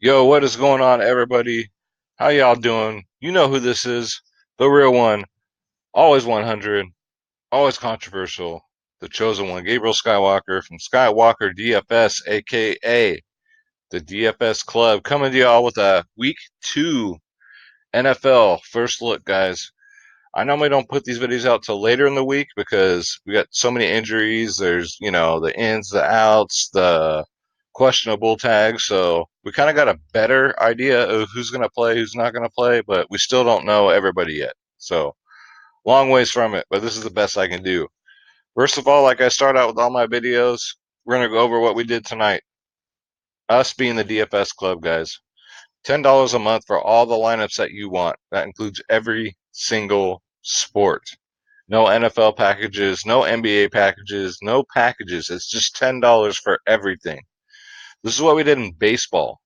Yo, what is going on, everybody? How y'all doing? You know who this is. The real one. Always 100. Always controversial. The chosen one. Gabriel Skywalker from Skywalker DFS, aka the DFS Club. Coming to y'all with a week 2 NFL first look, guys. I normally don't put these videos out till later in the week because we got so many injuries. There's, the ins, the outs, the questionable tags. So we kind of got a better idea of who's going to play, who's not going to play, but we still don't know everybody yet. So long ways from it, but this is the best I can do. First of all, like I start out with all my videos, we're going to go over what we did tonight. Us being the DFS club, guys. $10 a month for all the lineups that you want. That includes every single sport. No NFL packages, no NBA packages, no packages. It's just $10 for everything. This is what we did in baseball.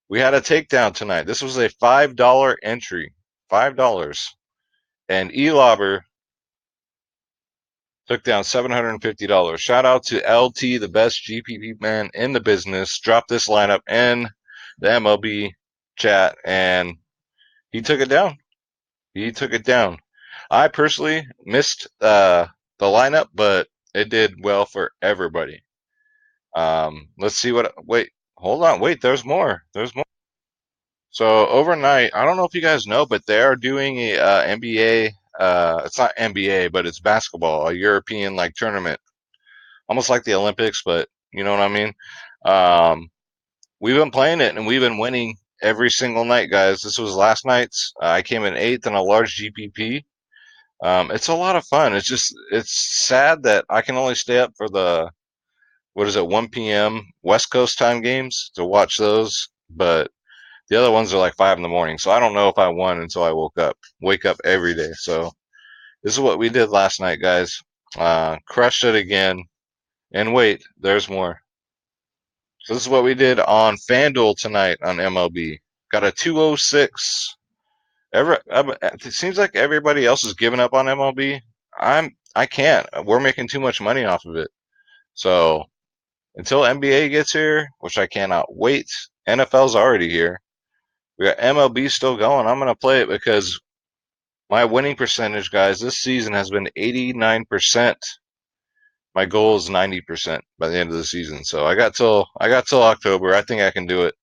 We had a takedown tonight. This was a $5 entry. $5. And Elobber took down $750. Shout out to LT, the best GPP man in the business. Dropped this lineup in the MLB chat and he took it down. He took it down. I personally missed the lineup, but it did well for everybody. Let's see what. Wait, hold on. Wait, there's more. There's more. So overnight, I don't know if you guys know, but they are doing a NBA. It's not NBA, but it's basketball, a European like tournament, almost like the Olympics, but you know what I mean. Um, we've been playing it and we've been winning every single night, guys. This was last night's. I came in eighth in a large GPP. It's a lot of fun. It's sad that I can only stay up for the what is it 1 p.m. West Coast time games to watch those, but the other ones are like 5 in the morning. So I don't know if I won until I wake up every day. So this is what we did last night, guys. Crushed it again. And wait, there's more. So this is what we did on Fanduel tonight on MLB. Got a 206. It seems like everybody else is giving up on MLB. I can't. We're making too much money off of it. So until NBA gets here, which I cannot wait. NFL's already here. We got MLB still going. I'm gonna play it because my winning percentage, guys, this season has been 89%. My goal is 90% by the end of the season. So I got till October. I think I can do it.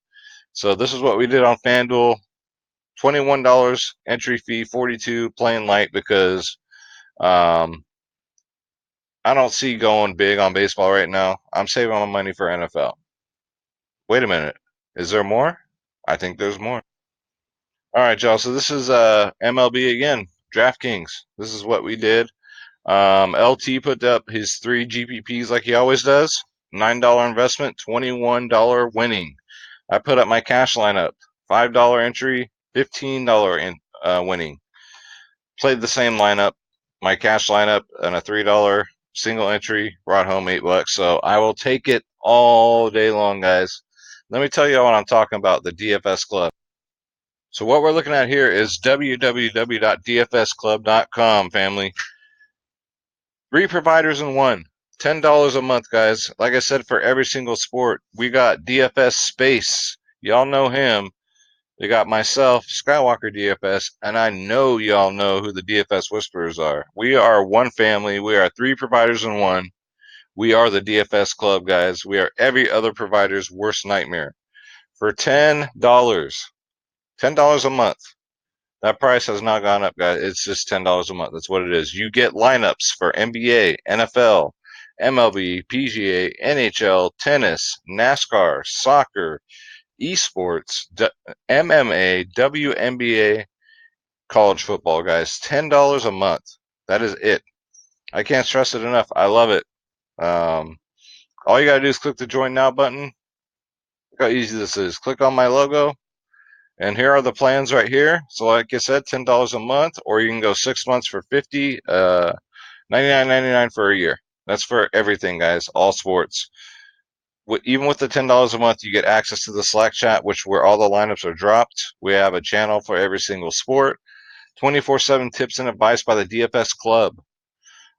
So this is what we did on FanDuel. $21 entry fee, 42 playing light because um, I don't see going big on baseball right now. I'm saving my money for NFL. Wait a minute. Is there more? I think there's more. All right, y'all. So this is MLB again. Draftkings. This is what we did. LT put up his three GPPs like he always does. $9 investment, $21 winning. I put up my cash lineup. $5 entry, $15 winning. Played the same lineup, my cash lineup, and a $3 single entry brought home $8. So I will take it all day long, guys. Let me tell you what I'm talking about, the DFS Club. So what we're looking at here is www.dfsclub.com, family. Three providers in one. $10 a month, guys. Like I said, for every single sport. We got DFS Space. Y'all know him. We got myself, Skywalker DFS, and I know y'all know who the DFS Whisperers are. We are one family. We are three providers in one. We are the DFS Club, guys. We are every other provider's worst nightmare. For $10 a month. That price has not gone up, guys. It's just $10 a month. That's what it is. You get lineups for NBA, NFL, MLB, PGA, NHL, tennis, NASCAR, soccer, esports, MMA, WNBA, college football, guys. $10 a month. That is it. I can't stress it enough. I love it. Um, all you gotta do is click the join now button. Look how easy this is. Click on my logo, and here are the plans right here. So, like I said, $10 a month, or you can go 6 months for 50, 99.99 for a year. That's for everything, guys. All sports. Even with the $10 a month, you get access to the Slack chat, which where all the lineups are dropped. We have a channel for every single sport. 24/7 tips and advice by the DFS Club.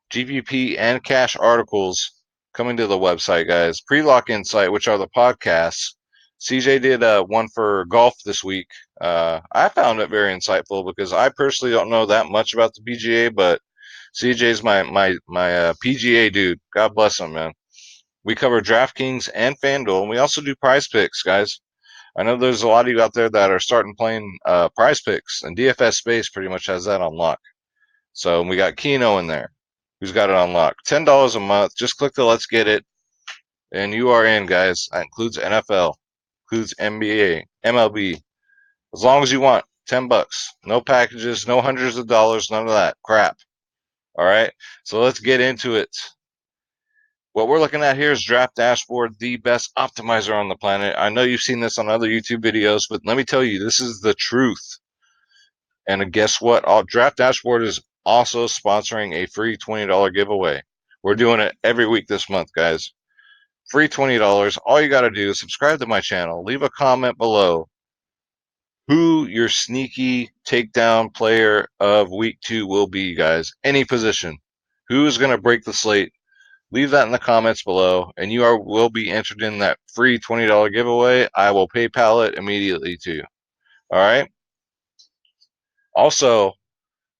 GPP and cash articles coming to the website, guys. Pre-lock insight, which are the podcasts. CJ did one for golf this week. I found it very insightful because I personally don't know that much about the PGA, but CJ's my PGA dude. God bless him, man. We cover Draftkings and Fanduel, and we also do Prize Picks, guys. I know there's a lot of you out there that are starting playing Prize Picks, and DFS Space pretty much has that on lock. So we got Keno in there, who's got it on lock. $10 a month. Just click the Let's Get It, and you are in, guys. That includes NFL, includes NBA, MLB. As long as you want, $10. No packages, no hundreds of dollars, none of that crap. All right. So let's get into it. What we're looking at here is Draft Dashboard, the best optimizer on the planet. I know you've seen this on other YouTube videos, but let me tell you, this is the truth. And guess what? Draft Dashboard is also sponsoring a free $20 giveaway. We're doing it every week this month, guys. Free $20. All you got to do is subscribe to my channel, leave a comment below who your sneaky takedown player of week 2 will be, guys. Any position. Who's going to break the slate? Leave that in the comments below, and will be entered in that free $20 giveaway. I will PayPal it immediately to you. All right? Also,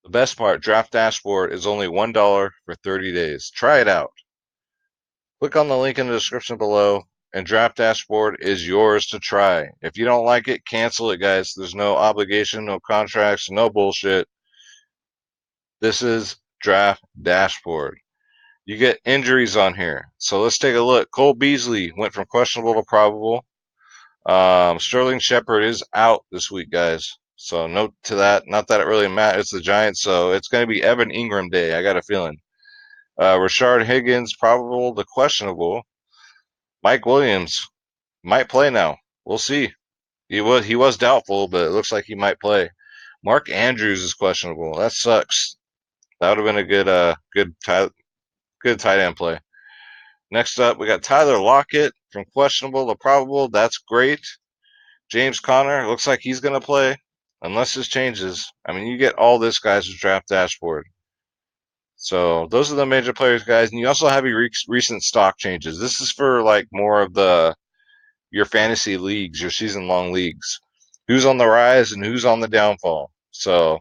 the best part, Draft Dashboard is only $1 for 30 days. Try it out. Click on the link in the description below, and Draft Dashboard is yours to try. If you don't like it, cancel it, guys. There's no obligation, no contracts, no bullshit. This is Draft Dashboard. You get injuries on here. So let's take a look. Cole Beasley went from questionable to probable. Sterling Shepard is out this week, guys. So note to that. Not that it really matters. It's the Giants, so it's going to be Evan Ingram day. I got a feeling. Rashard Higgins probable to questionable. Mike Williams might play now. We'll see. He was doubtful, but it looks like he might play. Mark Andrews is questionable. That sucks. That would have been a good tight end play. Next up, we got Tyler Lockett from questionable to probable. That's great. James Conner looks like he's going to play, unless this changes. I mean, you get all this, guys, with Draft Dashboard. So those are the major players, guys, and you also have your recent stock changes. This is for like more of your fantasy leagues, your season-long leagues. Who's on the rise and who's on the downfall. So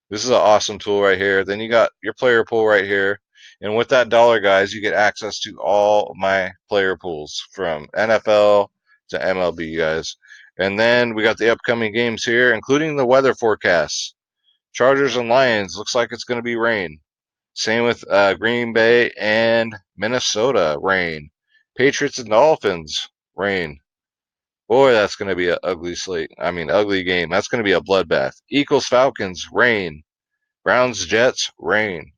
this is an awesome tool right here. Then you got your player pool right here. And with that dollar, guys, you get access to all my player pools from NFL to MLB, guys. And then we got the upcoming games here, including the weather forecasts. Chargers and Lions, looks like it's going to be rain. Same with Green Bay and Minnesota, rain. Patriots and Dolphins, rain. Boy, that's going to be an ugly slate. I mean, ugly game. That's going to be a bloodbath. Eagles, Falcons, rain. Browns, Jets, rain.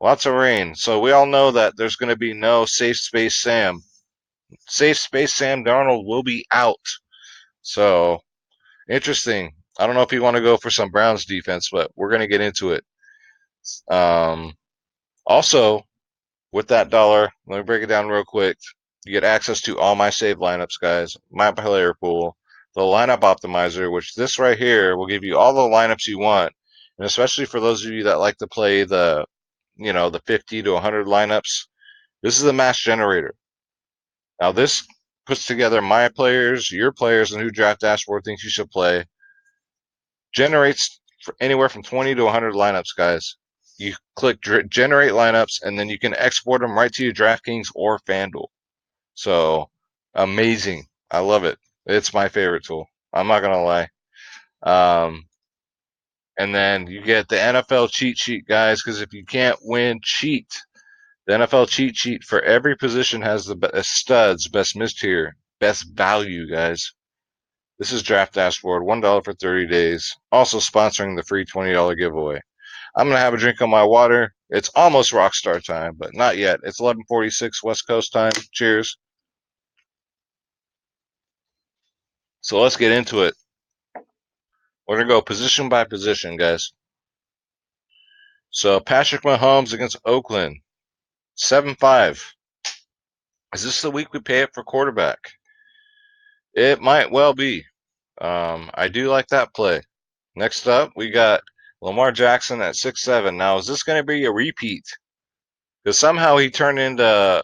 Lots of rain. So we all know that there's going to be no safe space Sam. Safe space Sam Darnold will be out. So interesting. I don't know if you want to go for some Browns defense, but we're going to get into it. Um, Also, with that dollar, let me break it down real quick. You get access to all my saved lineups, guys, my player pool, the lineup optimizer, which this right here will give you all the lineups you want. And especially for those of you that like to play the 50 to 100 lineups, this is a mass generator. Now, this puts together my players, your players, and who Draft Dashboard thinks you should play. Generates anywhere from 20 to 100 lineups, guys. You click generate lineups, and then you can export them right to your DraftKings or Fanduel. So amazing. I love it. It's my favorite tool. I'm not going to lie. And then you get the NFL cheat sheet, guys, because if you can't win, cheat. The NFL cheat sheet for every position has the best studs, best mid tier, best value, guys. This is Draft Dashboard, $1 for 30 days. Also sponsoring the free $20 giveaway. I'm going to have a drink of my water. It's almost Rockstar time, but not yet. It's 11:46 West Coast time. Cheers. So let's get into it. We're going to go position by position, guys. So Patrick Mahomes against Oakland, 7-5. Is this the week we pay it for quarterback? It might well be. I do like that play. Next up, we got Lamar Jackson at 6-7. Now, is this going to be a repeat? Because somehow he turned into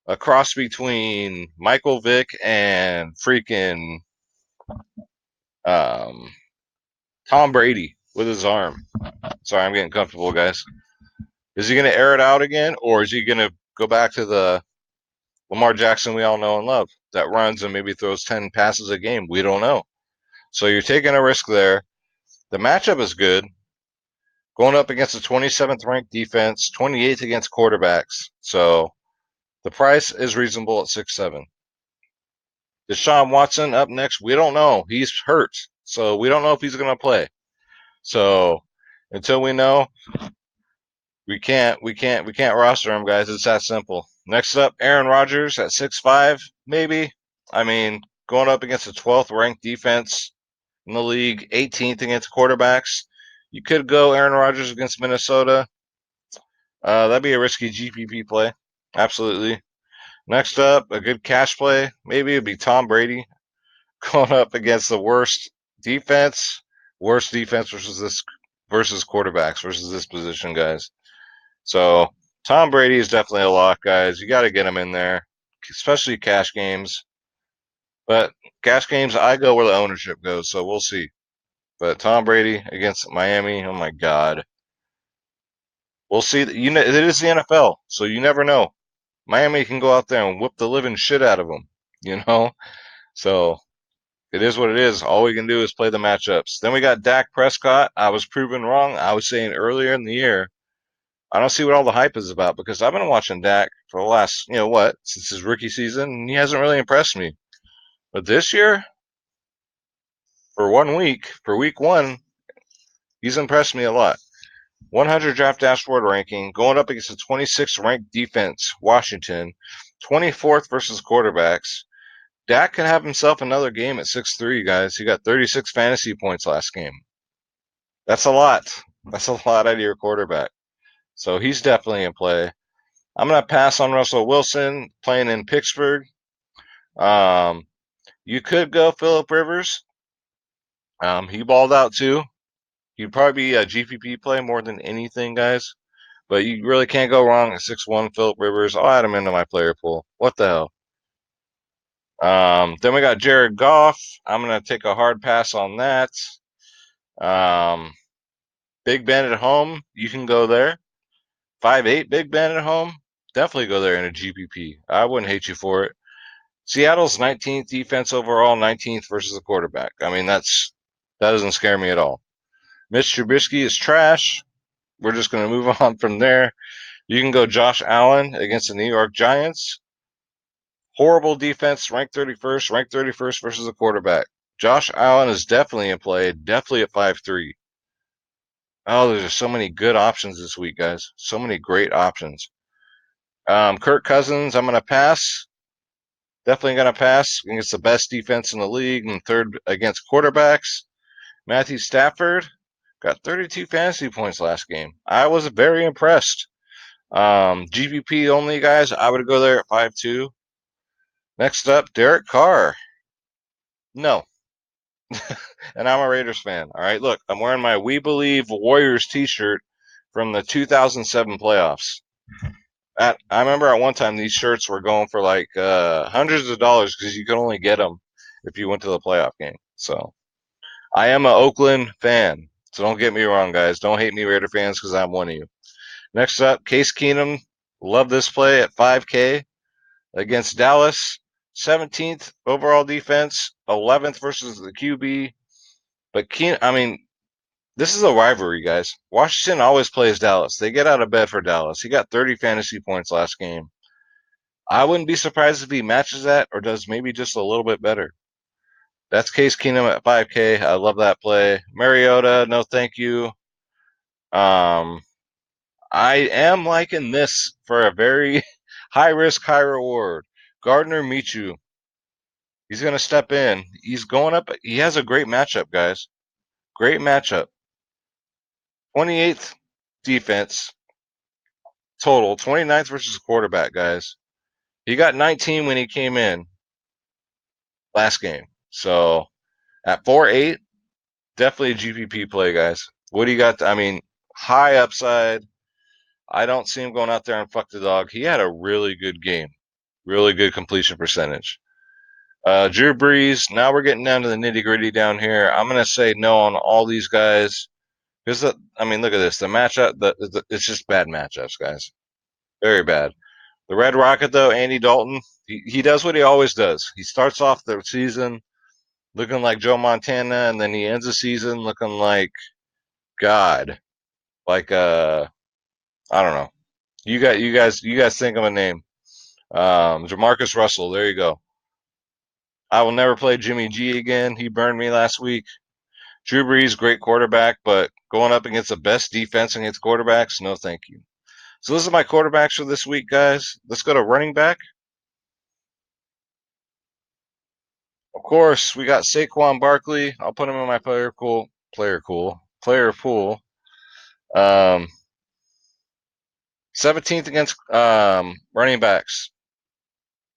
a cross between Michael Vick and freaking Um, Tom Brady with his arm. Sorry, I'm getting comfortable, guys. Is he going to air it out again, or is he going to go back to the Lamar Jackson we all know and love that runs and maybe throws 10 passes a game? We don't know. So you're taking a risk there. The matchup is good. Going up against the 27th ranked defense, 28th against quarterbacks. So the price is reasonable at 6-7. Deshaun Watson up next. We don't know. He's hurt. So we don't know if he's going to play. So until we know, we can't roster him, guys. It's that simple. Next up, Aaron Rodgers at 6'5", maybe. I mean, going up against the 12th ranked defense in the league, 18th against quarterbacks. You could go Aaron Rodgers against Minnesota. That'd be a risky GPP play. Absolutely. Next up, a good cash play. Maybe it'd be Tom Brady going up against the defense. Worst defense versus quarterbacks versus this position, guys. So Tom Brady is definitely a lock, guys. You got to get him in there, especially cash games. But cash games, I go where the ownership goes, so we'll see. But Tom Brady against Miami, oh my God, we'll see. You know, it is the NFL, so you never know. Miami can go out there and whip the living shit out of them, you know. So it is what it is. All we can do is play the matchups. Then we got Dak Prescott. I was proven wrong. I was saying earlier in the year I don't see what all the hype is about because I've been watching Dak for the last, since his rookie season, and he hasn't really impressed me. But this year, for 1 week, for week one, he's impressed me a lot. 100 draft dashboard ranking, going up against the 26th ranked defense, Washington, 24th versus quarterbacks. Dak can have himself another game at 6-3, guys. He got 36 fantasy points last game. That's a lot. That's a lot out of your quarterback. So he's definitely in play. I'm going to pass on Russell Wilson playing in Pittsburgh. You could go Philip Rivers. He balled out too. He'd probably be a GPP play more than anything, guys. But you really can't go wrong at 6'1" Philip Rivers. I'll add him into my player pool. What the hell? Then we got Jared Goff. I'm going to take a hard pass on that. Um, Big Ben at home. You can go there. 5'8" Big Ben at home. Definitely go there in a GPP. I wouldn't hate you for it. Seattle's 19th defense overall, 19th versus the quarterback. I mean, that doesn't scare me at all. Mitch Trubisky is trash. We're just going to move on from there. You can go Josh Allen against the New York Giants. Horrible defense, ranked 31st versus the quarterback. Josh Allen is definitely in play, definitely at 5'3". Oh, there's just so many good options this week, guys. So many great options. Kirk Cousins, I'm going to pass. Definitely going to pass against the best defense in the league and third against quarterbacks. Matthew Stafford got 32 fantasy points last game. I was very impressed. GPP only, guys. I would go there at 5-2. Next up, Derek Carr. No. And I'm a Raiders fan. All right, look, I'm wearing my We Believe Warriors t-shirt from the 2007 playoffs. I remember at one time these shirts were going for like hundreds of dollars because you could only get them if you went to the playoff game. So I am an Oakland fan. So don't get me wrong, guys. Don't hate me, Raider fans, because I'm one of you. Next up, Case Keenum. Love this play at 5K against Dallas. 17th overall defense, 11th versus the QB. But this is a rivalry, guys. Washington always plays Dallas. They get out of bed for Dallas. He got 30 fantasy points last game. I wouldn't be surprised if he matches that or does maybe just a little bit better. That's Case Keenum at 5K. I love that play. Mariota, no thank you. I am liking this for a very high risk, high reward. Gardner Minshew. He's going to step in. He's going up. He has a great matchup, guys. Great matchup. 28th defense total. 29th versus quarterback, guys. He got 19 when he came in last game. So at 4-8, definitely a GPP play, guys. What do you got? High upside. I don't see him going out there and fuck the dog. He had a really good game. Really good completion percentage. Drew Brees. Now we're getting down to the nitty gritty down here. I'm gonna say no on all these guys because I mean, look at this. The matchup. It's just bad matchups, guys. Very bad. The Red Rocket though, Andy Dalton. He does what he always does. He starts off the season looking like Joe Montana, and then he ends the season looking like God. Like I don't know. You guys think of a name. Jamarcus Russell. There you go. I will never play Jimmy G again. He burned me last week. Drew Brees, great quarterback, but going up against the best defense against quarterbacks, no thank you. So those are my quarterbacks for this week, guys. Let's go to running back. Of course, we got Saquon Barkley. I'll put him in my player pool. Um, 17th against running backs.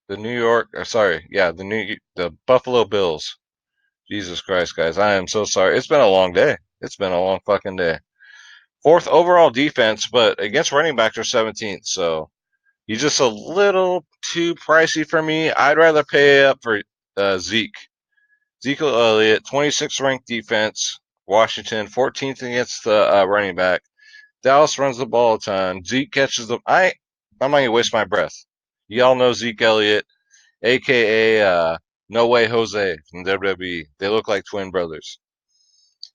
The Buffalo Bills. Jesus Christ, guys, I am so sorry. It's been a long day. It's been a long fucking day. Fourth overall defense, but against running backs are 17th, so he's just a little too pricey for me. I'd rather pay up for Zeke. Ezekiel Elliott, 26th ranked defense. Washington, 14th against the running back. Dallas runs the ball a ton. Zeke catches the. I'm not gonna waste my breath. Y'all know Zeke Elliott, aka No Way Jose from WWE. They look like twin brothers.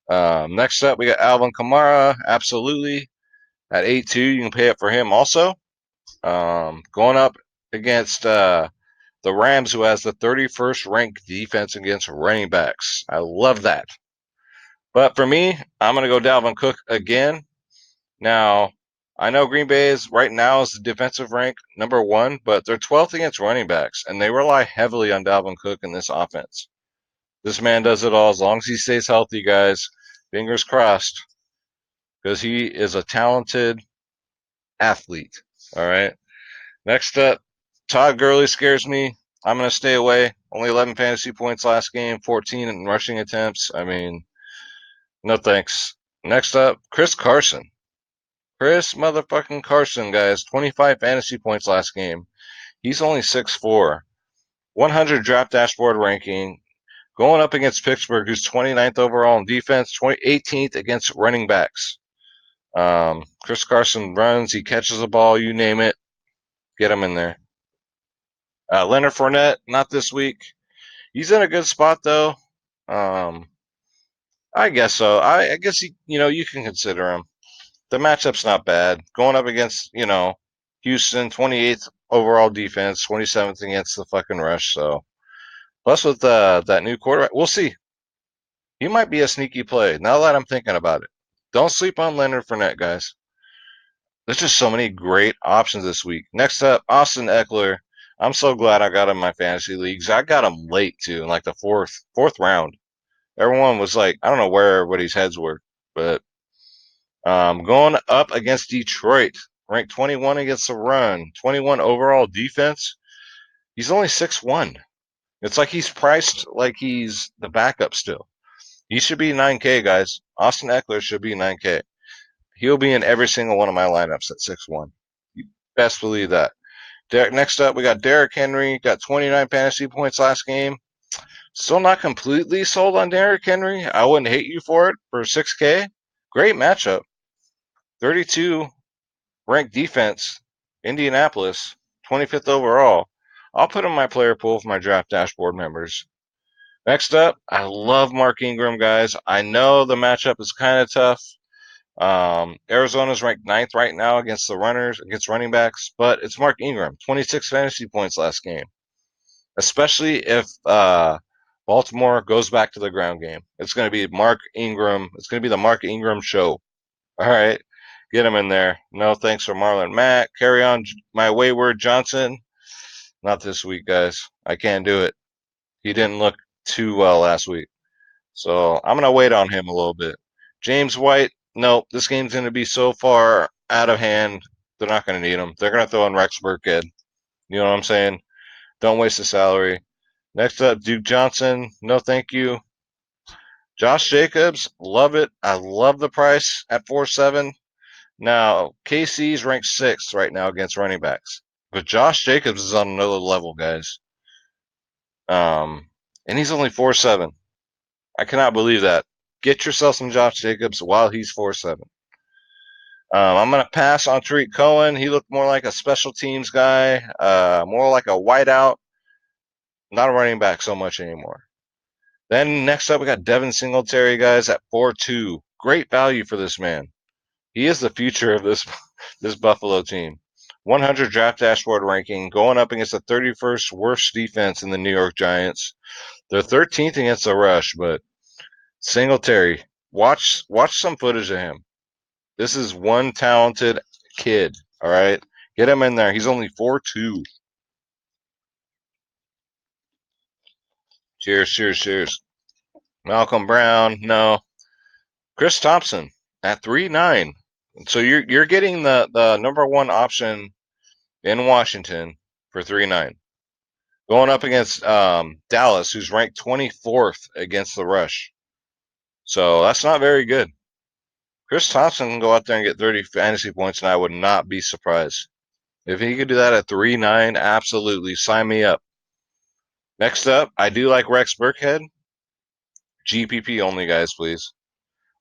Next up, we got Alvin Kamara. Absolutely. At 8-2, you can pay up for him also. Going up against the Rams, who has the 31st ranked defense against running backs. I love that. But for me, I'm going to go Dalvin Cook again. Now, I know Green Bay is right now is the defensive rank number 1, but they're 12th against running backs, and they rely heavily on Dalvin Cook in this offense. This man does it all as long as he stays healthy, guys. Fingers crossed, because he is a talented athlete. All right. Next up, Todd Gurley scares me. I'm going to stay away. Only 11 fantasy points last game, 14 in rushing attempts. I mean, no thanks. Next up, Chris Carson. Chris motherfucking Carson, guys. 25 fantasy points last game. He's only 6'4". 100 draft dashboard ranking. Going up against Pittsburgh, who's 29th overall in defense, 18th against running backs. Chris Carson runs, he catches the ball, you name it. Get him in there. Leonard Fournette, not this week. He's in a good spot though. Um, I guess so. I guess you can consider him. The matchup's not bad. Going up against Houston, 28th overall defense, 27th against the fucking rush. So plus with that new quarterback, we'll see. He might be a sneaky play. Now that I'm thinking about it, don't sleep on Leonard Fournette, guys. There's just so many great options this week. Next up, Austin Eckler. I'm so glad I got him in my fantasy leagues. I got him late too, in like the fourth round. Everyone was like, I don't know where everybody's heads were, but going up against Detroit, ranked 21 against the run, 21 overall defense. He's only 6'1". It's like he's priced like he's the backup still. He should be 9K, guys. Austin Eckler should be 9K. He'll be in every single one of my lineups at 6'1". You best believe that. Next up, we got Derrick Henry. Got 29 fantasy points last game. Still not completely sold on Derrick Henry. I wouldn't hate you for it for 6K. Great matchup. 32 ranked defense. Indianapolis, 25th overall. I'll put him in my player pool for my draft dashboard members. Next up, I love Mark Ingram, guys. I know the matchup is kind of tough. Arizona's ranked 9th right now against against running backs, but it's Mark Ingram, 26 fantasy points last game. Especially if Baltimore goes back to the ground game. It's going to be Mark Ingram. It's going to be the Mark Ingram show. All right. Get him in there. No thanks for Marlon Mack. Carry on my wayward Johnson. Not this week, guys. I can't do it. He didn't look too well last week. So I'm going to wait on him a little bit. James White, no, this game's going to be so far out of hand. They're not going to need him. They're going to throw in Rex Burkhead. You know what I'm saying? Don't waste the salary. Next up, Duke Johnson. No, thank you. Josh Jacobs, love it. I love the price at 4.7. Now, KC's ranked 6th right now against running backs. But Josh Jacobs is on another level, guys. And he's only 4'7". I cannot believe that. Get yourself some Josh Jacobs while he's 4'7". I'm going to pass on Tariq Cohen. He looked more like a special teams guy, more like a wideout, not a running back so much anymore. Then next up, we got Devin Singletary, guys, at 4'2". Great value for this man. He is the future of this Buffalo team. 100 draft dashboard ranking, going up against the 31st worst defense in the New York Giants. They're 13th against the rush, but Singletary, watch some footage of him. This is one talented kid, all right? Get him in there. He's only 4'2". Cheers, cheers, cheers. Malcolm Brown, no. Chris Thompson at 3'9". So you're getting the number one option in Washington for 3'9". Going up against Dallas, who's ranked 24th against the rush. So that's not very good. Chris Thompson can go out there and get 30 fantasy points, and I would not be surprised. If he could do that at 3'9", absolutely. Sign me up. Next up, I do like Rex Burkhead. GPP only, guys, please.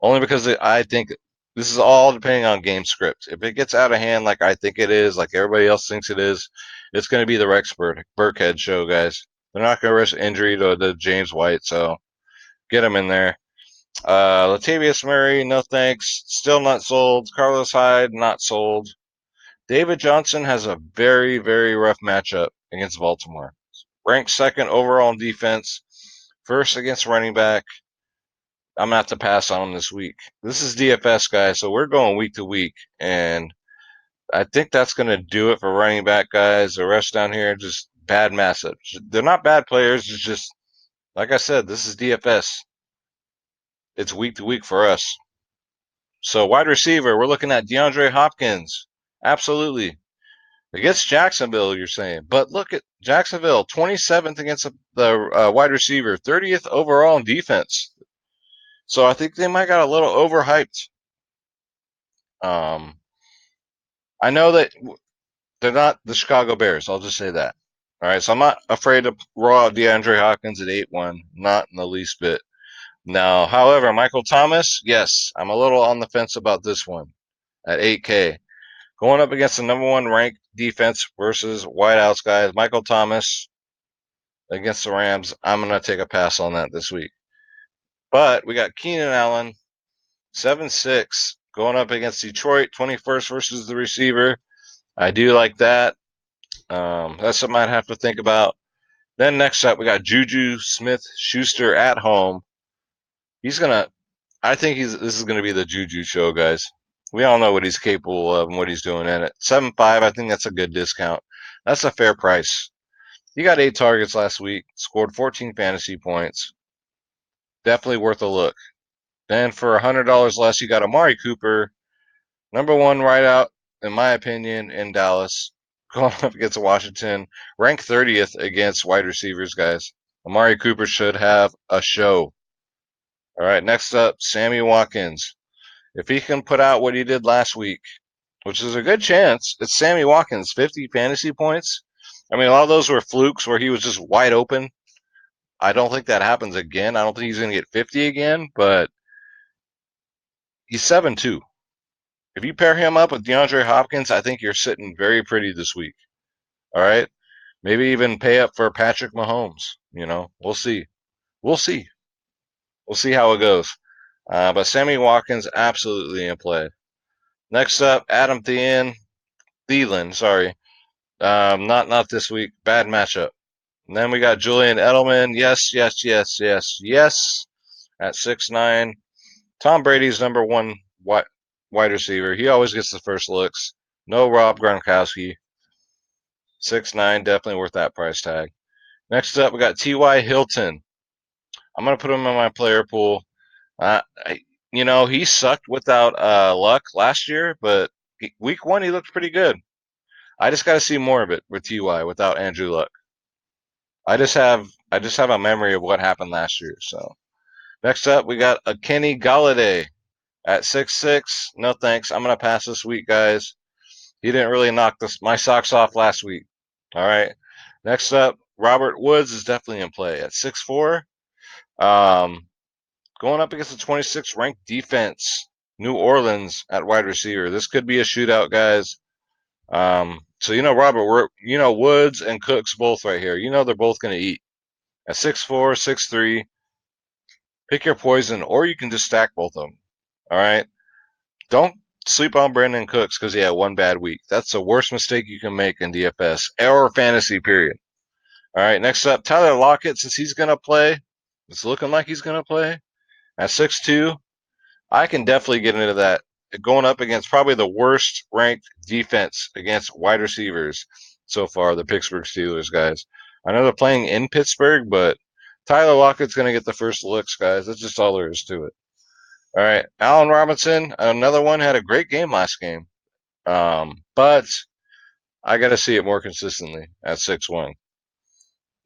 Only because I think this is all depending on game script. If it gets out of hand like I think it is, like everybody else thinks it is, it's going to be the Rex Burkhead show, guys. They're not going to risk injury to James White, so get him in there. Latavius Murray, no thanks. Still not sold. Carlos Hyde, not sold. David Johnson has a very, very rough matchup against Baltimore. Ranked second overall in defense, first against running back. I'm going to have to pass on him this week. This is DFS, guys, so we're going week to week, and I think that's going to do it for running back, guys. The rest down here, just bad matchups. They're not bad players. It's just, like I said, this is DFS. It's week to week for us. So wide receiver, we're looking at DeAndre Hopkins. Absolutely. Against Jacksonville, you're saying. But look at Jacksonville, 27th against the wide receiver, 30th overall in defense. So I think they might got a little overhyped. Um, I know that they're not the Chicago Bears. I'll just say that. All right, so I'm not afraid to raw DeAndre Hopkins at 8-1, not in the least bit. Now, however, Michael Thomas, yes, I'm a little on the fence about this one at 8K. Going up against the number one ranked defense versus wideouts, guys. Michael Thomas against the Rams. I'm going to take a pass on that this week. But we got Keenan Allen, 7-6, going up against Detroit, 21st versus the receiver. I do like that. That's something I'd have to think about. Then next up, we got Juju Smith-Schuster at home. I think this is gonna be the Juju show, guys. We all know what he's capable of and what he's doing in it. 7.5, I think that's a good discount. That's a fair price. He got 8 targets last week, scored 14 fantasy points. Definitely worth a look. Then for $100 less, you got Amari Cooper, number one wideout, in my opinion, in Dallas. Going up against Washington, ranked 30th against wide receivers, guys. Amari Cooper should have a show. All right, next up, Sammy Watkins. If he can put out what he did last week, which is a good chance, it's Sammy Watkins, 50 fantasy points. I mean, a lot of those were flukes where he was just wide open. I don't think that happens again. I don't think he's going to get 50 again, but he's 7-2. If you pair him up with DeAndre Hopkins, I think you're sitting very pretty this week. All right? Maybe even pay up for Patrick Mahomes. We'll see. We'll see. We'll see how it goes. But Sammy Watkins, absolutely in play. Next up, Adam Thielen, sorry. Not this week. Bad matchup. And then we got Julian Edelman. Yes, yes, yes, yes, yes. At 6'9". Tom Brady's number one wide receiver. He always gets the first looks. No Rob Gronkowski. 6'9", definitely worth that price tag. Next up, we got T.Y. Hilton. I'm going to put him in my player pool. Uh, he sucked without Luck last year, but week one he looked pretty good. I just got to see more of it with Ty without Andrew Luck. I just have a memory of what happened last year. So next up we got a Kenny Galladay at 6'6". No thanks. I'm gonna pass this week, guys. He didn't really knock my socks off last week. All right. Next up Robert Woods is definitely in play at 6'4". Um, Going up against the 26th ranked defense, New Orleans at wide receiver. This could be a shootout, guys. So Robert, Woods and Cooks both right here. They're both going to eat at 6'4", 6'3". Pick your poison, or you can just stack both of them. All right. Don't sleep on Brandon Cooks because he had one bad week. That's the worst mistake you can make in DFS or fantasy. Period. All right. Next up, Tyler Lockett. Since he's going to play, it's looking like he's going to play at 6'2". I can definitely get into that. Going up against probably the worst ranked defense against wide receivers so far, the Pittsburgh Steelers, guys. I know they're playing in Pittsburgh, but Tyler Lockett's going to get the first looks, guys. That's just all there is to it. All right. Allen Robinson, another one, had a great game last game. But I got to see it more consistently at 6'1".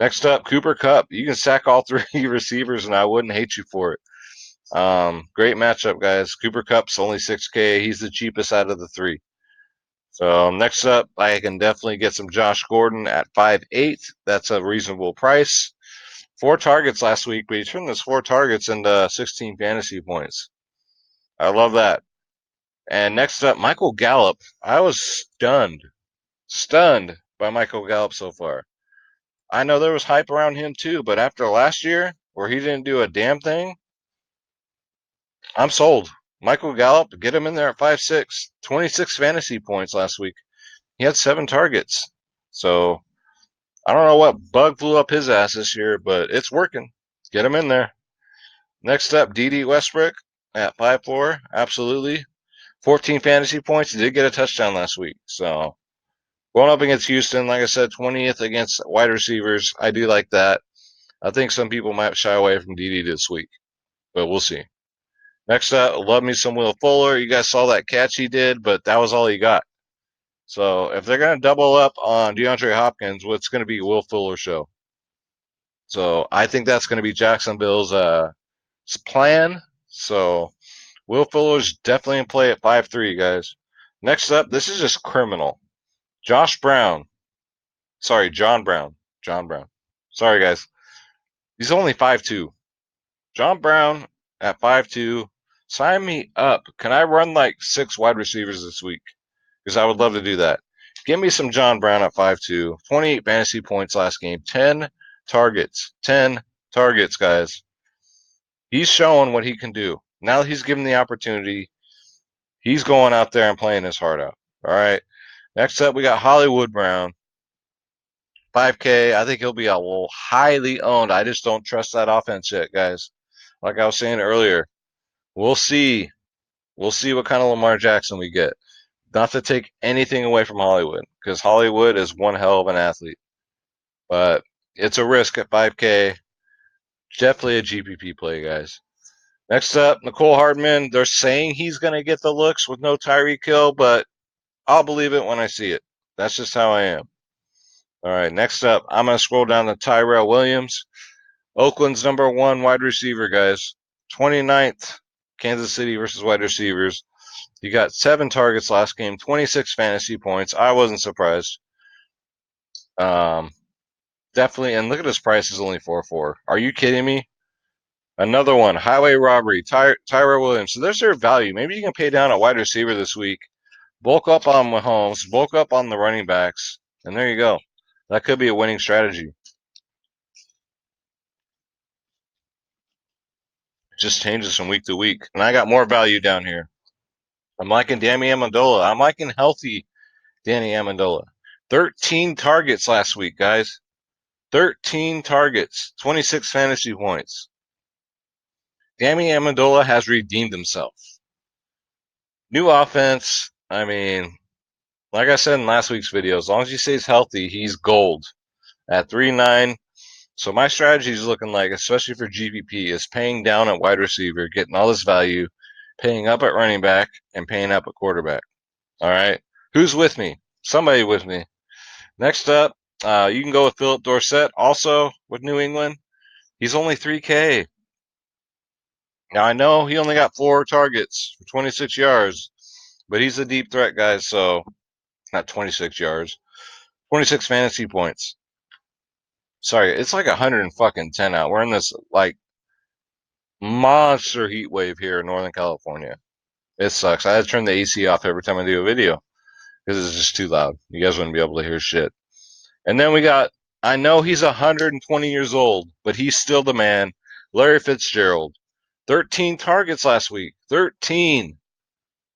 Next up, Cooper Kupp. You can sack all three receivers, and I wouldn't hate you for it. Great matchup, guys. Cooper Kupp's only 6K. He's the cheapest out of the three. So next up, I can definitely get some Josh Gordon at 5'8". That's a reasonable price. 4 targets last week, but he turned those 4 targets into 16 fantasy points. I love that. And next up, Michael Gallup. I was stunned by Michael Gallup so far. I know there was hype around him too, but after last year, where he didn't do a damn thing, I'm sold. Michael Gallup, get him in there at 5'6", 26 fantasy points last week. He had 7 targets. So I don't know what bug flew up his ass this year, but it's working. Get him in there. Next up, D.D. Westbrook at 5'4". Absolutely. 14 fantasy points. He did get a touchdown last week. So going up against Houston, like I said, 20th against wide receivers. I do like that. I think some people might shy away from D.D. this week, but we'll see. Next up, love me some Will Fuller. You guys saw that catch he did, but that was all he got. So if they're going to double up on DeAndre Hopkins, what's going to be Will Fuller show? So I think that's going to be Jacksonville's plan. So Will Fuller's definitely in play at 5'3", guys. Next up, this is just criminal. Josh Brown. Sorry, John Brown. John Brown. Sorry, guys. He's only 5'2". John Brown at 5'2". Sign me up. Can I run like 6 wide receivers this week? Because I would love to do that. Give me some John Brown at 5'2". 28 fantasy points last game. 10 targets. 10 targets, guys. He's showing what he can do. Now that he's given the opportunity, he's going out there and playing his heart out. All right. Next up, we got Hollywood Brown. 5K. I think he'll be a little highly owned. I just don't trust that offense yet, guys. Like I was saying earlier, we'll see. We'll see what kind of Lamar Jackson we get. Not to take anything away from Hollywood, because Hollywood is one hell of an athlete. But it's a risk at 5K. Definitely a GPP play, guys. Next up, Nicole Hardman. They're saying he's going to get the looks with no Tyreek Hill, but I'll believe it when I see it. That's just how I am. All right, next up, I'm going to scroll down to Tyrell Williams. Oakland's #1 wide receiver, guys. 29th, Kansas City versus wide receivers. He got 7 targets last game, 26 fantasy points. I wasn't surprised. Definitely, and look at his price is only 4.4. Are you kidding me? Another one, highway robbery, Tyrell Williams. So there's their value. Maybe you can pay down a wide receiver this week, bulk up on Mahomes, bulk up on the running backs, and there you go. That could be a winning strategy. Just changes from week to week. And I got more value down here. I'm liking Danny Amendola. I'm liking healthy Danny Amendola. 13 targets last week, guys. 13 targets, 26 fantasy points. Danny Amendola has redeemed himself. New offense. I mean, like I said in last week's video, as long as he stays healthy, he's gold at 3.9. So my strategy is looking like, especially for GPP, is paying down at wide receiver, getting all this value, paying up at running back, and paying up at quarterback. All right. Who's with me? Somebody with me. Next up, you can go with Philip Dorsett, also with New England. He's only 3K. Now, I know he only got 4 targets for 26 yards, but he's a deep threat, guys, so not 26 yards. 26 fantasy points. Sorry, it's like 110 out. We're in this like monster heat wave here in Northern California. It sucks. I had to turn the AC off every time I do a video because it's just too loud. You guys wouldn't be able to hear shit. And then we got, I know he's 120 years old, but he's still the man, Larry Fitzgerald. 13 targets last week. 13.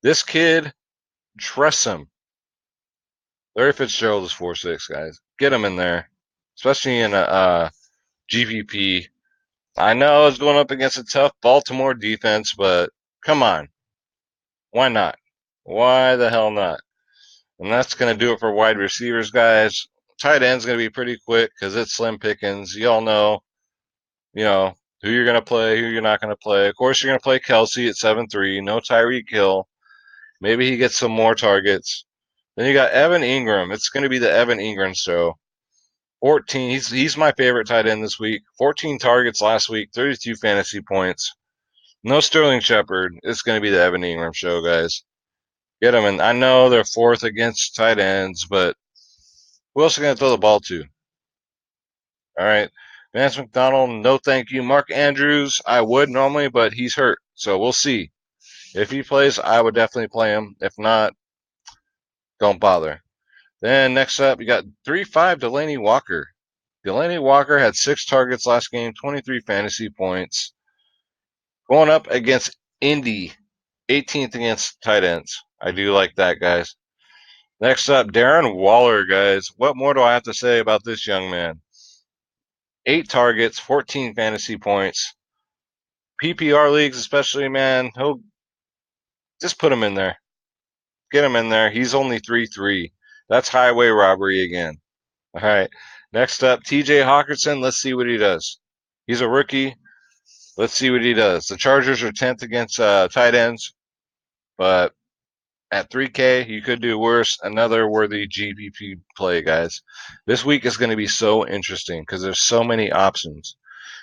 This kid, trust him. Larry Fitzgerald is 4-6, guys. Get him in there, especially in a GPP. I know it's going up against a tough Baltimore defense, but come on. Why not? Why the hell not? And that's going to do it for wide receivers, guys. Tight end's going to be pretty quick because it's slim pickings. You all know, who you're going to play, who you're not going to play. Of course, you're going to play Kelsey at 7-3. No Tyreek Hill. Maybe he gets some more targets. Then you got Evan Ingram. It's going to be the Evan Ingram show. 14. He's my favorite tight end this week. 14 targets last week, 32 fantasy points. No Sterling Shepard. It's going to be the Evan Ingram show, guys. Get them. And I know they're fourth against tight ends, but who else are going to throw the ball to? All right. Vance McDonald, no thank you. Mark Andrews, I would normally, but he's hurt. So we'll see. If he plays, I would definitely play him. If not, don't bother. Then next up, you got 3-5 Delaney Walker. Delaney Walker had 6 targets last game, 23 fantasy points. Going up against Indy, 18th against tight ends. I do like that, guys. Next up, Darren Waller, guys. What more do I have to say about this young man? 8 targets, 14 fantasy points. PPR leagues, especially, man, he'll just put him in there. Get him in there. He's only 3-3. That's highway robbery again. All right. Next up, TJ Hawkinson. Let's see what he does. He's a rookie. Let's see what he does. The Chargers are 10th against tight ends, but at 3K, you could do worse. Another worthy GPP play, guys. This week is going to be so interesting because there's so many options.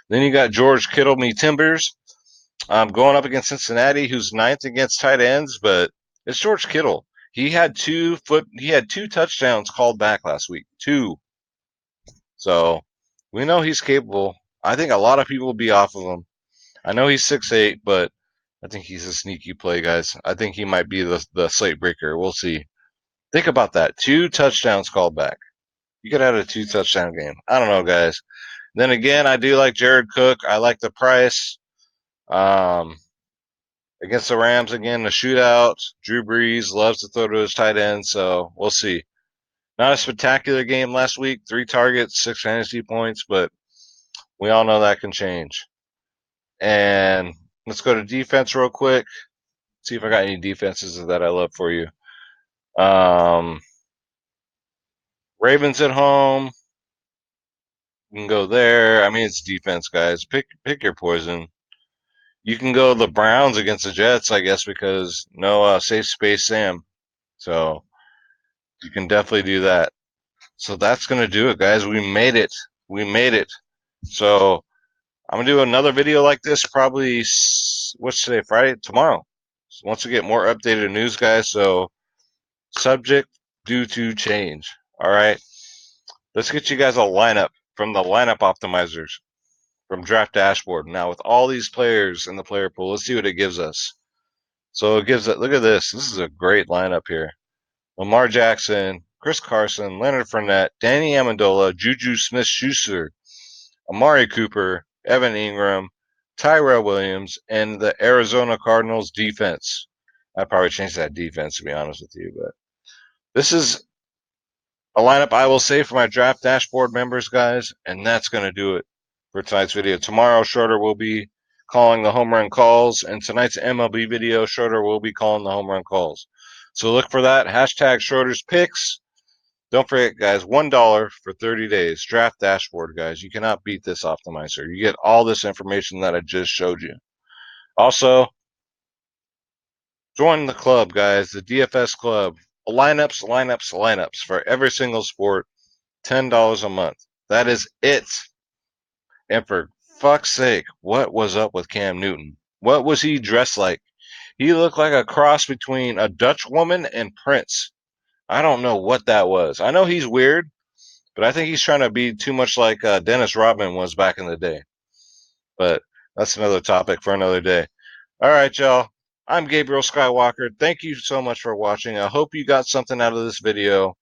Then you got George Kittle, me Timbers, going up against Cincinnati, who's 9th against tight ends, but it's George Kittle. He had two touchdowns called back last week. 2. So we know he's capable. I think a lot of people will be off of him. I know he's 6'8", but I think he's a sneaky play, guys. I think he might be the slate breaker. We'll see. Think about that. 2 touchdowns called back. You could have a 2 touchdown game. I don't know, guys. Then again, I do like Jared Cook. I like the price. Against the Rams again, the shootout. Drew Brees loves to throw to his tight end, so we'll see. Not a spectacular game last week. 3 targets, 6 fantasy points, but we all know that can change. And let's go to defense real quick. See if I got any defenses that I love for you. Ravens at home. You can go there. I mean, it's defense, guys. Pick your poison. You can go the Browns against the Jets, I guess, because no safe space Sam. So you can definitely do that. So that's going to do it, guys. We made it. We made it. So I'm going to do another video like this probably, what's today, Friday? Tomorrow. So once we get more updated news, guys. So subject due to change. All right. Let's get you guys a lineup from the lineup optimizers from Draft Dashboard. Now, with all these players in the player pool, let's see what it gives us. So it gives it, look at this. This is a great lineup here. Lamar Jackson, Chris Carson, Leonard Fournette, Danny Amendola, Juju Smith-Schuster, Amari Cooper, Evan Ingram, Tyrell Williams, and the Arizona Cardinals defense. I'd probably change that defense, to be honest with you, but this is a lineup I will save for my Draft Dashboard members, guys, and that's going to do it for tonight's video. Tomorrow, Schroeder will be calling the home run calls, and tonight's MLB video, Schroeder will be calling the home run calls. So look for that. Hashtag Schroeder's Picks. Don't forget, guys, $1 for 30 days. Draft Dashboard, guys. You cannot beat this optimizer. You get all this information that I just showed you. Also, join the club, guys, the DFS club. Lineups for every single sport. $10 a month. That is it. And for fuck's sake, what was up with Cam Newton? What was he dressed like? He looked like a cross between a Dutch woman and Prince. I don't know what that was. I know he's weird. But I think he's trying to be too much like Dennis Rodman was back in the day. But that's another topic for another day. All right, y'all. I'm Gabriel Skywalker. Thank you so much for watching. I hope you got something out of this video.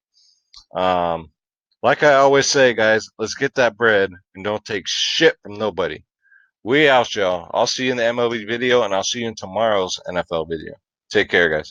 Um, like I always say, guys, let's get that bread and don't take shit from nobody. We out, y'all. I'll see you in the MLB video, and I'll see you in tomorrow's NFL video. Take care, guys.